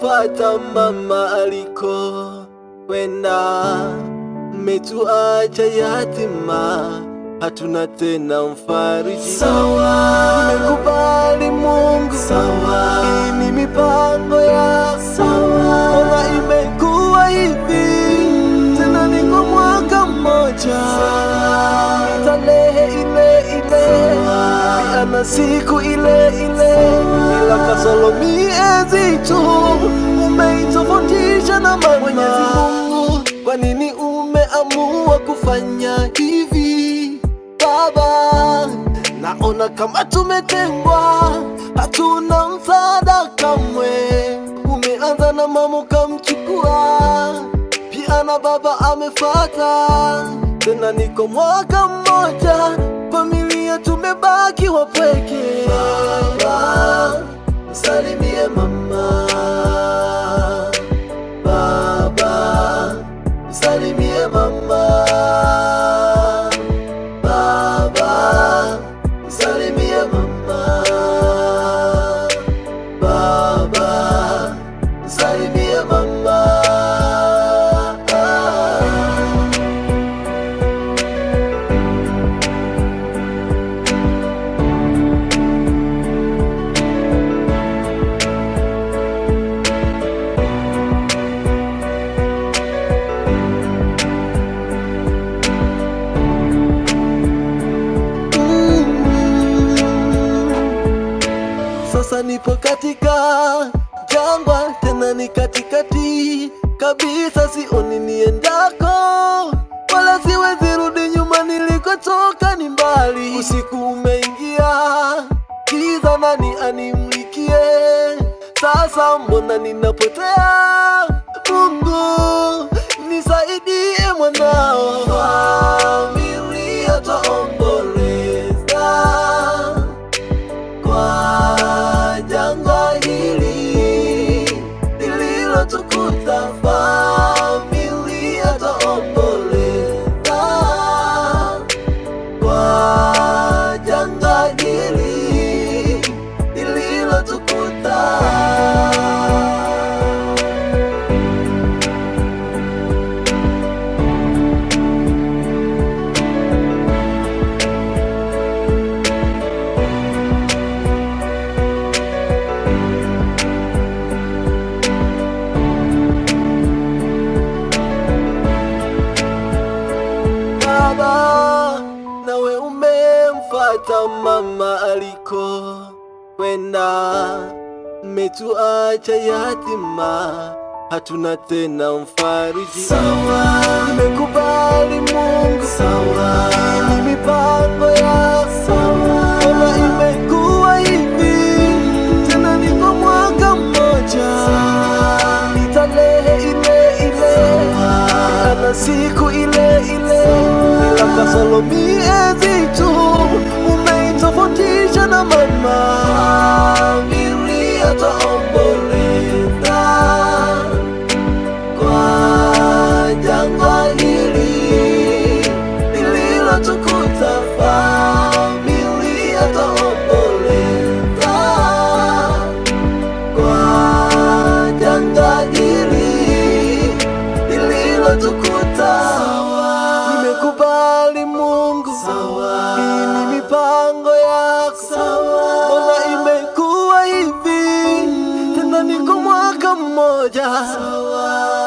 umemfuata mama aliko kwenda, umetuacha yatima, hatuna tena mfariji. Sawa, nimekubali Mungu, sawa, hii ni mipango ya sawa. Ona imekuwa hivi tena, niko mwaka mmoja, tarehe ile ile, ana siku ile ile, ila kasoro miezi tu, umeitofautisha na mama. Mwenyezi Mungu, kwa nini umeamua kufanya hivi Baba? Naona kama tumetengwa, hatuna msaada kamwe. Umeanza na mama ukamchukua, pia na baba amefuata, tena niko mwaka mmoja, familia tumebaki wapweke. Baba, msalimie mama. Baba, msalimie mama. Baba, msalimie mama. Baba, msalimie mama. Sasa nipo katika jangwa, tena ni katikati kabisa, sioni niendako, wala siwezi rudi nyuma, nilikotoka ni mbali. Usiku umeingia, giza nani animlikie? Sasa mbona ninapotea? Mungu nisaidie mwanao. Familia twaomboleza kwa janga hili lililotukuta. Familia twaomboleza kwa janga hili lililotukuta. Baba, nawe umemfuata mama aliko kwenda, umetuacha yatima, hatuna tena mfariji. Sawa, nimekubali Mungu, sawa, hii ni mipango ya sawa. Ona imekuwa hivi tena, niko mwaka mmoja, ni tarehe ile ile, ana siku ile ile, ila kasoro miezi tu, umeitofautisha na mama. Familia twaomboleza kwa janga hili lililotukuta. Familia twaomboleza kwa janga hili lililotukuta. Nimekubali Mungu, Sawa, hii ni mipango yako. sawa. Mbona imekuwa hivi tena, niko mwaka mmoja, Sawa.